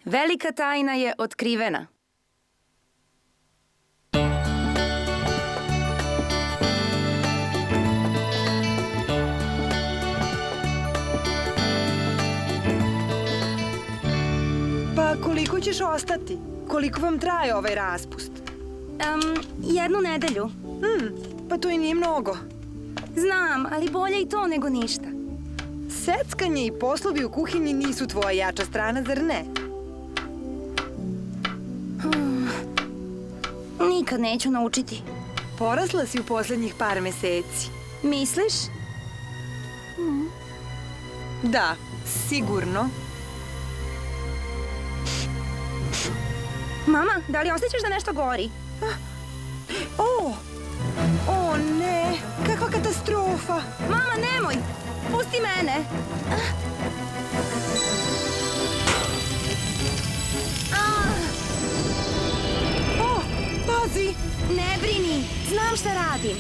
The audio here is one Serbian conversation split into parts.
Velika tajna je otkrivena. Pa koliko ćeš ostati? Koliko vam traje ovaj raspust? 1 nedelju. Pa to i nije mnogo. Znam, ali bolje i to nego ništa. Seckanje i poslovi u kuhinji nisu tvoja jača strana, zar ne? Nikad neću naučiti. Porasla si u poslednjih par meseci. Misliš? Da, sigurno. Mama, da li osjećaš da nešto gori? O ne, kakva katastrofa. Mama, nemoj! Pusti mene! Pazi! Ne brini, znam šta radim.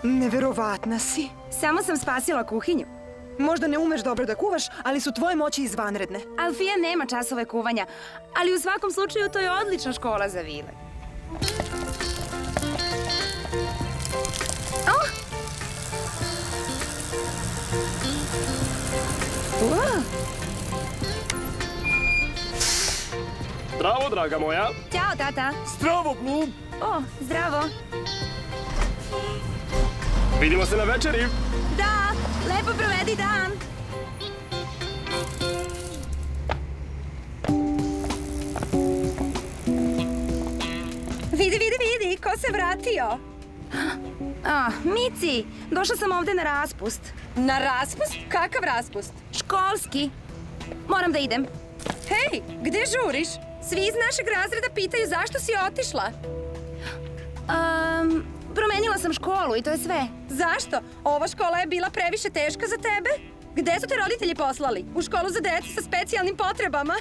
Neverovatna si. Samo sam spasila kuhinju. Možda ne umeš dobro da kuvaš, ali su tvoje moći izvanredne. Alfija nema časove kuvanja, ali u svakom slučaju to je odlična škola za vile. Zdravo, draga moja. Ćao, tata. Zdravo, Blum. O, zdravo. Vidimo se na večeri. Da, lepo provedi dan. Vidi, ko se vratio? Mici, došla sam ovde na raspust. Na raspust? Kakav raspust? Školski. Moram da idem. Hej, gde žuriš? Svi iz našeg razreda pitaju zašto si otišla. Promenila sam školu i to je sve. Zašto? Ova škola je bila previše teška za tebe? Gde su te roditelji poslali? U školu za decu sa specijalnim potrebama?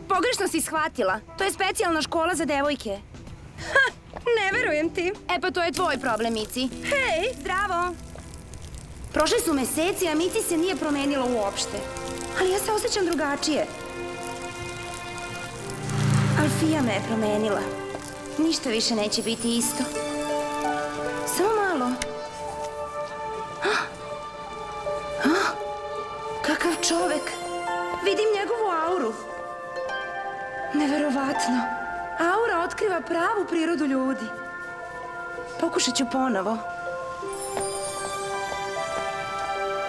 Pogrešno si shvatila. To je specijalna škola za devojke. Ne verujem ti. E pa to je tvoj problem, Mici. Hej! Zdravo! Prošli su meseci, a Mici se nije promenila uopšte. Ali ja se osjećam drugačije. Alfija me je promenila. Ništa više neće biti isto. Samo malo. Kakav čovek! Vidim njegovu auru. Neverovatno. Aura otkriva pravu prirodu ljudi. Pokušat ću ponovo.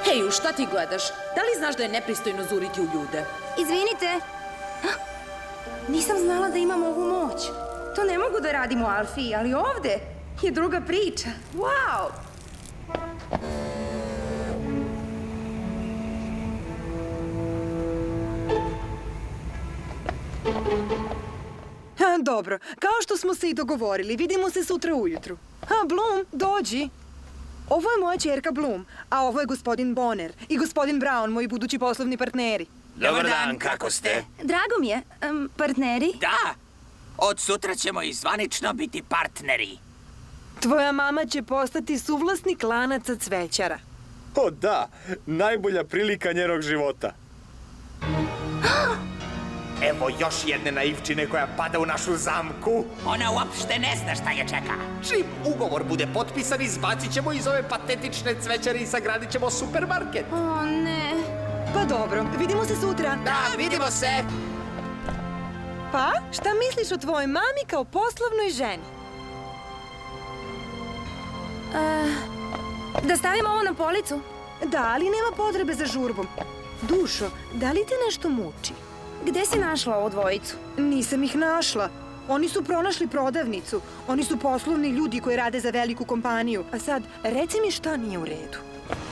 Hej, u šta ti gledaš? Da li znaš da je nepristojno zuriti u ljude? Izvinite. Nisam znala da imam ovu moć. To ne mogu da radim u Alfiji, ali ovde je druga priča. Wow! Dobro, kao što smo se i dogovorili, vidimo se sutra ujutru. Blum, dođi. Ovo je moja ćerka Blum, a ovo je gospodin Bonner i gospodin Brown, moji budući poslovni partneri. Dobar dan, kako ste? Drago mi je. Partneri? Da, od sutra ćemo i zvanično biti partneri. Tvoja mama će postati suvlasnik lanaca cvećara. O da, najbolja prilika njenog života. Evo još jedne naivčine koja pada u našu zamku. Ona uopšte ne zna šta je čeka. Čim ugovor bude potpisan, izbacit ćemo iz ove patetične cvećare i sagradit ćemo supermarket. O, ne. Pa dobro, vidimo se sutra. Da, vidimo se! Pa, šta misliš o tvojoj mami kao poslovnoj ženi? Da stavim ovo na policu? Da, ali nema potrebe za žurbom. Dušo, da li te nešto muči? Gde si našla ovu dvojicu? Nisam ih našla. Oni su pronašli prodavnicu. Oni su poslovni ljudi koji rade za veliku kompaniju. A sad, reci mi šta nije u redu.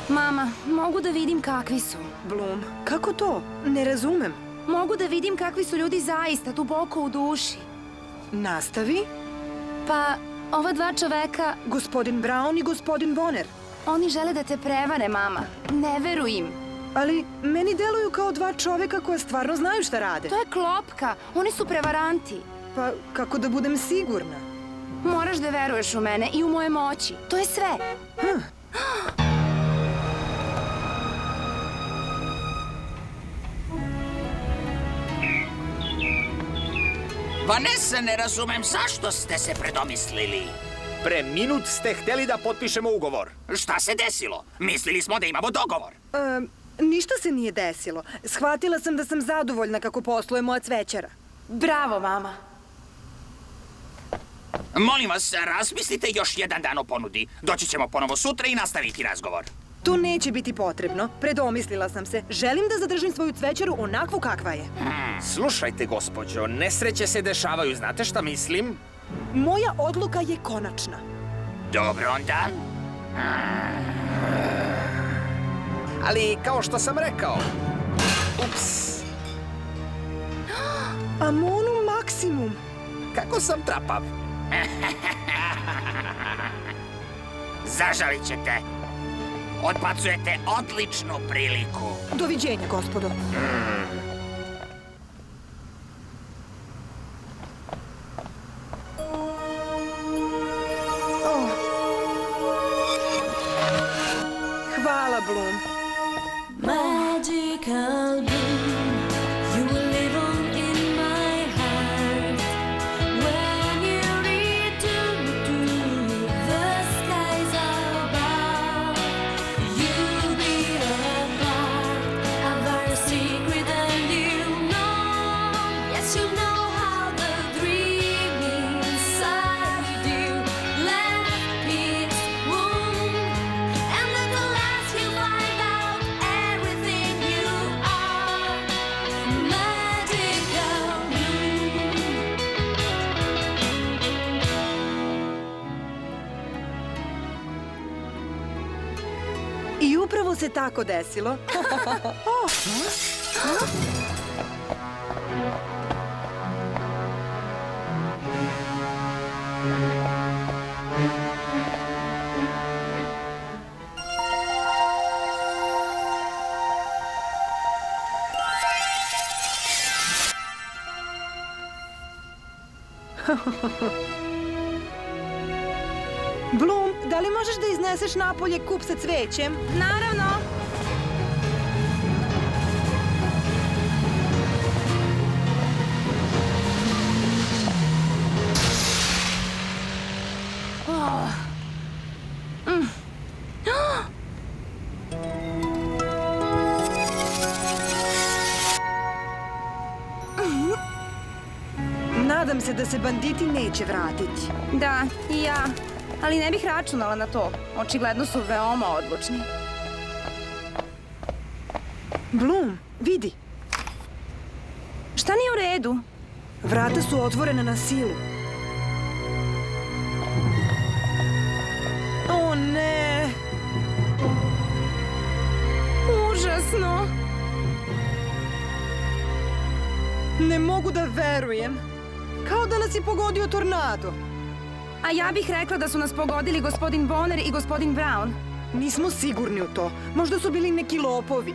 Mama, mogu da vidim kakvi su. Blum, kako to? Ne razumem. Mogu da vidim kakvi su ljudi zaista, duboko u duši. Nastavi. Pa, ova dva čoveka, Gospodin Brown i gospodin Bonner. oni žele da te prevare, mama. Ne veruj im. Ali meni deluju kao dva čoveka koja stvarno znaju šta rade. To je klopka. Oni su prevaranti. Pa kako da budem sigurna? Moraš da veruješ u mene i u moje moći. To je sve. Vanessa, ne razumem zašto ste se predomislili. Pre minut ste hteli da potpišemo ugovor. Šta se desilo? Mislili smo da imamo dogovor. Ništa se nije desilo. Shvatila sam da sam zadovoljna kako posluje moja cvećara. Bravo, mama. Molim vas, razmislite još jedan dan o ponudi. Doći ćemo ponovo sutra i nastaviti razgovor. To neće biti potrebno. Predomislila sam se. Želim da zadržim svoju cvećaru onakvu kakva je. Slušajte, gospođo, nesreće se dešavaju, znate šta mislim? Moja odluka je konačna. Dobro onda. Ali, kao što sam rekao... Ups, Amonum maksimum. kako sam trapav. Zažalit ćete. Odbacujete odličnu priliku. Doviđenja, gospodo. Hvala, Bloom. Magical bloom, you will live on in my heart. When you return to the skies above, you'll be a part of our secret, and you know, yes, you know how the dream inside you left its womb, and at the last you find out everything you are. Magical bloom. I upravo se tako desilo. Bloom, da li možeš da izneseš napolje kup sa cvećem? Naravno. Nadam se da se banditi neće vratiti. Da, i ja. Ali ne bih računala na to. Očigledno su veoma odlučni. Bloom, vidi. Šta nije u redu? Vrata su otvorena na silu. O ne! Užasno. Ne mogu da verujem. Kao da nas je pogodio tornado. A ja bih rekla da su nas pogodili gospodin Bonner i gospodin Brown. Nismo sigurni u to. Možda su bili neki lopovi.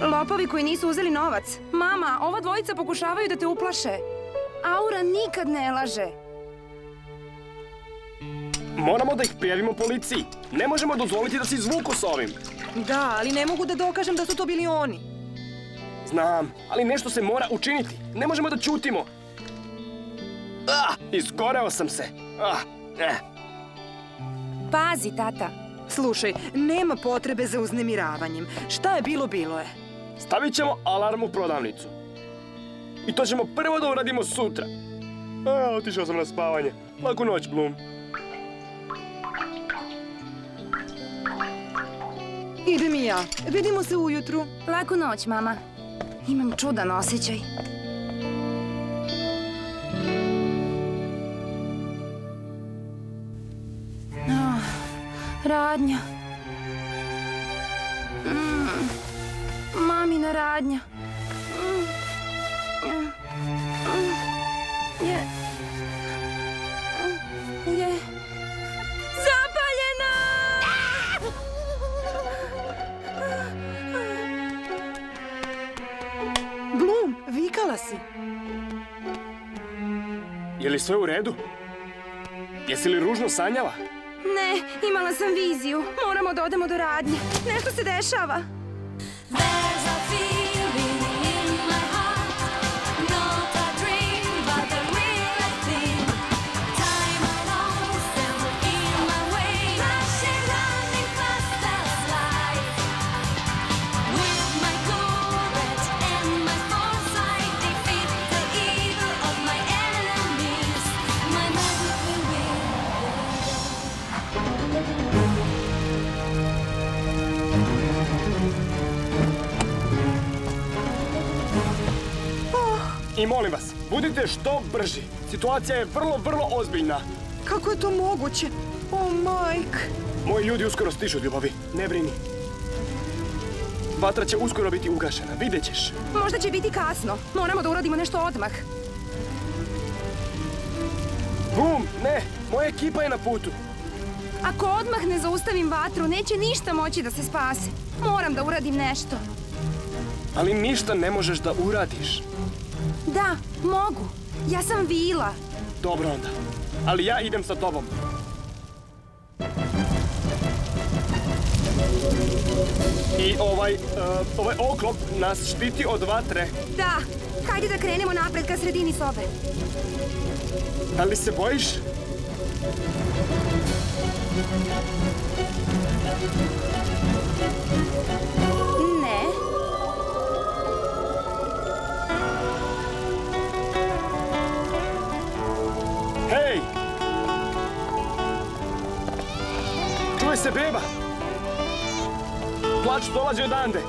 Lopovi koji nisu uzeli novac. Mama, ova dvojica pokušavaju da te uplaše. Aura nikad ne laže. Moramo da ih prijavimo policiji. Ne možemo dozvoliti da se izvuku s ovim. Da, ali ne mogu da dokažem da su to bili oni. Znam, ali nešto se mora učiniti. Ne možemo da ćutimo. Izgoreo sam se. Pazi, tata. Slušaj, nema potrebe za uznemiravanjem. Šta je bilo, bilo je. Stavit ćemo alarm u prodavnicu. I to ćemo prvo da uradimo sutra. Otišao sam na spavanje. Laku noć, Bloom. Idem i ja. Vidimo se ujutru. Laku noć, mama. Imam čudan osjećaj. Radnja. Mamina radnja. Je zapaljena! Bloom, vikala si. sve u redu? Jesi li ružno sanjala? Ne, imala sam viziju. Moramo da odemo do radnje. Nešto se dešava. There's a feeling in my heart, not a dream, but a real thing. Time alone stands in my way, rushing, running fast as light. With my courage and my foresight, defeat the evil of my enemies. My magic will win. I molim vas, budite što brži. Situacija je vrlo ozbiljna. Kako je to moguće? O, majk. Moji ljudi uskoro stižu, ljubavi. Ne brini. Vatra će uskoro biti ugašena, vidjet ćeš. Možda će biti kasno. Moramo da uradimo nešto odmah. Bum, ne, moja ekipa je na putu. Ako odmah ne zaustavim vatru, neće ništa moći da se spase. Moram da uradim nešto. Ali ništa ne možeš da uradiš. Da, mogu. Ja sam vila. Dobro onda, ali ja idem sa tobom. I ovaj oklop nas štiti od vatre. Da, hajde da krenemo napred ka sredini sobe. Da li se bojiš? Ne. Hej! Čuje se beba! Plač dolazi odande!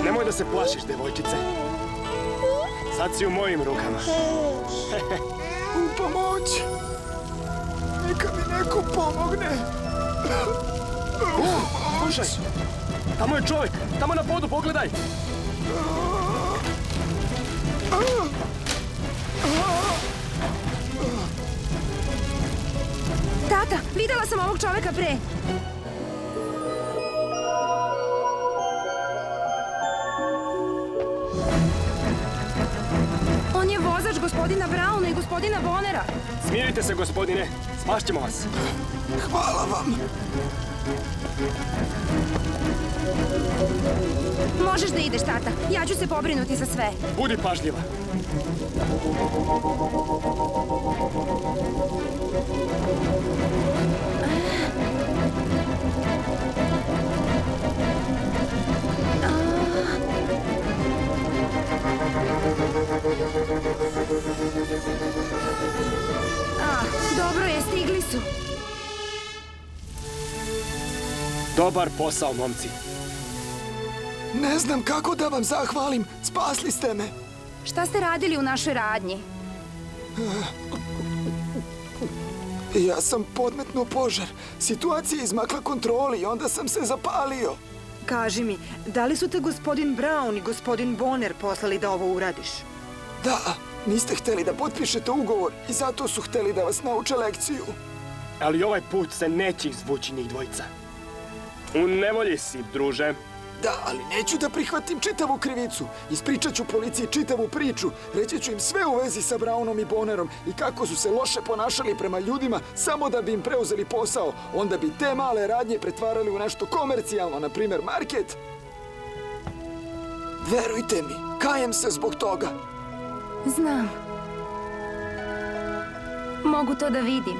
Nemoj da se plašiš, devojčice. Sad si u mojim rukama. U pomoć! Neka mi neko pomogne! Slušaj, tamo je čovjek, tamo na podu, pogledaj! Tata, videla sam ovog čoveka pre. On je vozač gospodina Brauna i gospodina Bonera. Smirite se, gospodine, spašćemo vas. Hvala vam! Možeš da ideš, tata. Ja ću se pobrinuti za sve. Budi pažljiva. Dobro je, stigli su. Dobar posao, momci. Ne znam kako da vam zahvalim, spasli ste me. Šta ste radili u našoj radnji? Ja sam podmetnuo požar. Situacija je izmakla kontroli i onda sam se zapalio. Kaži mi, da li su te gospodin Brown i gospodin Bonner poslali da ovo uradiš? Da, niste hteli da potpišete ugovor i zato su hteli da vas nauče lekciju. Ali ovaj put se neće izvući njih dvojica. U nevolji si, druže. Da, ali neću da prihvatim čitavu krivicu. Ispričat ću policiji čitavu priču. Reći ću im sve u vezi sa Brownom i Bonnerom i kako su se loše ponašali prema ljudima samo da bi im preuzeli posao. Onda bi te male radnje pretvarali u nešto komercijalno, na primjer market. Verujte mi, kajem se zbog toga. Znam. Mogu to da vidim.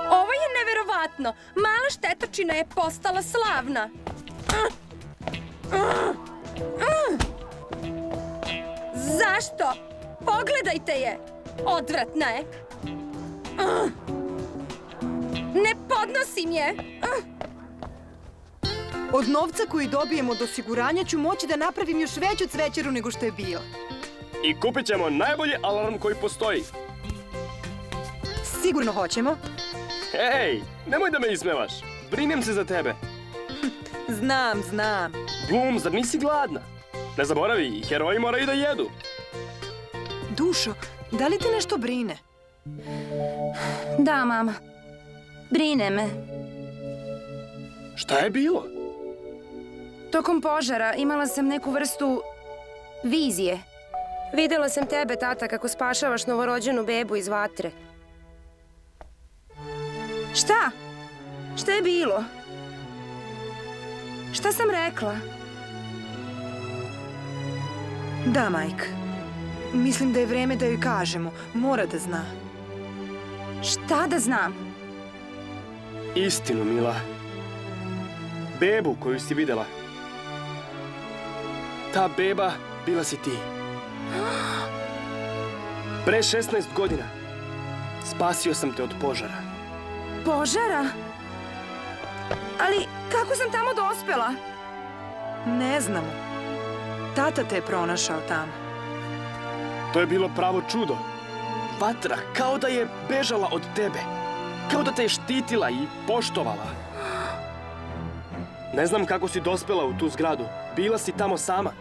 Ovo je neverovatno. Mala štetočina je postala slavna. Zašto? Pogledajte je. Odvratna je. Ne podnosim je. Od novca koji dobijem od osiguranja ću moći da napravim još veću cvećeru nego što je bila. I kupit ćemo najbolji alarm koji postoji. Sigurno hoćemo. Hej, nemoj da me ismevaš. Brinem se za tebe. Znam. Bloom, zar nisi gladna? Ne zaboravi, heroji moraju da jedu. Dušo, da li te nešto brine? Da, mama. Brine me. Šta je bilo? Tokom požara imala sam neku vrstu vizije. Videla sam tebe, tata, kako spašavaš novorođenu bebu iz vatre. Šta? Šta je bilo? Šta sam rekla? Da, Mike. Mislim da je vreme da joj kažemo. Mora da zna. Šta da znam? Istinu, Mila. Bebu koju si videla. Ta beba bila si ti. Pre 16 godina spasio sam te od požara. Požara? Ali kako sam tamo dospela? Ne znamo. Tata te je pronašao tamo. To je bilo pravo čudo. Vatra kao da je bežala od tebe. Kao da te je štitila i poštovala. Ne znam kako si dospela u tu zgradu. Bila si tamo sama.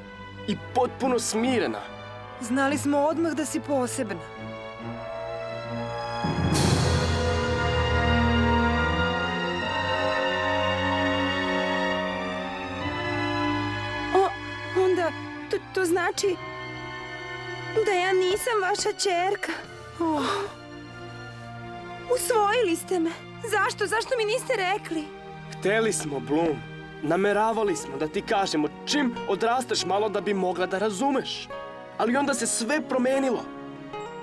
I potpuno smirena. Znali smo odmah da si posebna. Onda, to znači da ja nisam vaša ćerka. Usvojili ste me. Zašto? Zašto mi niste rekli? Hteli smo, Bloom. Nameravali smo da ti kažemo čim odrasteš malo da bi mogla da razumeš. Ali onda se sve promenilo.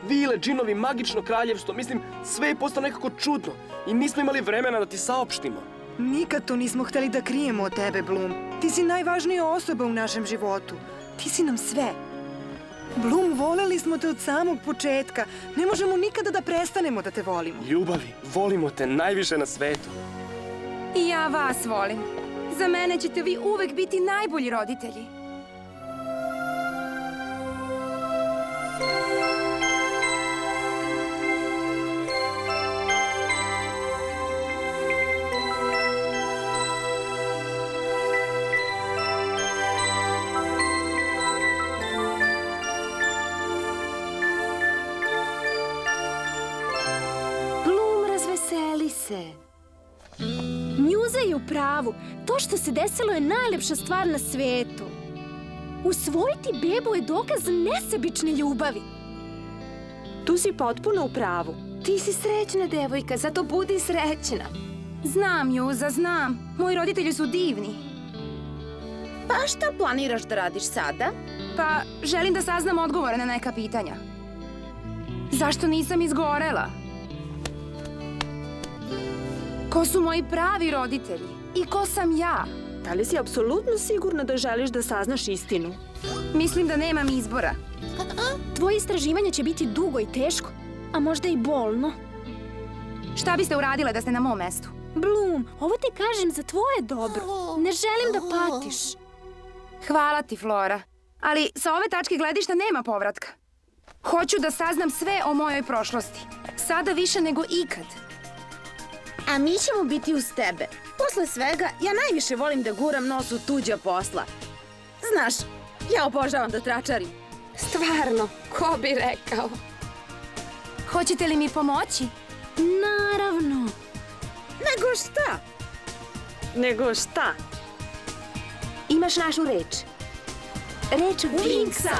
Vile, džinovi, magično kraljevstvo, mislim, sve je postalo nekako čudno. I nismo imali vremena da ti saopštimo. Nikad to nismo hteli da krijemo od tebe, Bloom. Ti si najvažnija osoba u našem životu. Ti si nam sve. Bloom, voleli smo te od samog početka. Ne možemo nikada da prestanemo da te volimo. Ljubavi, volimo te najviše na svetu. I ja vas volim. Za mene ćete vi uvek biti najbolji roditelji. Bloom, razveseli se. Mjuza je u pravu. To što se desilo je najlepša stvar na svetu. Usvojiti bebu je dokaz nesebične ljubavi. Tu si potpuno u pravu. Ti si srećna devojka, zato budi srećna. Znam, Juza, znam. Moji roditelji su divni. Pa šta planiraš da radiš sada? Pa, želim da saznam odgovore na neka pitanja. Zašto nisam izgorela? Ko su moji pravi roditelji? I ko sam ja? Da li si apsolutno sigurna da želiš da saznaš istinu? Mislim da nemam izbora. Tvoje istraživanje će biti dugo i teško, a možda i bolno. Šta biste uradile da ste na mom mestu? Bloom, ovo ti kažem za tvoje dobro. Ne želim da patiš. Hvala ti, Flora. Ali sa ove tačke gledišta nema povratka. Hoću da saznam sve o mojoj prošlosti. Sada više nego ikad. A mi ćemo biti uz tebe. Posle svega, ja najviše volim da guram nos u tuđa posla. Znaš, ja obožavam da tračarim. Stvarno, ko bi rekao? Hoćete li mi pomoći? Naravno. Nego šta? Nego šta? Imaš našu reč. Reč Vinksa.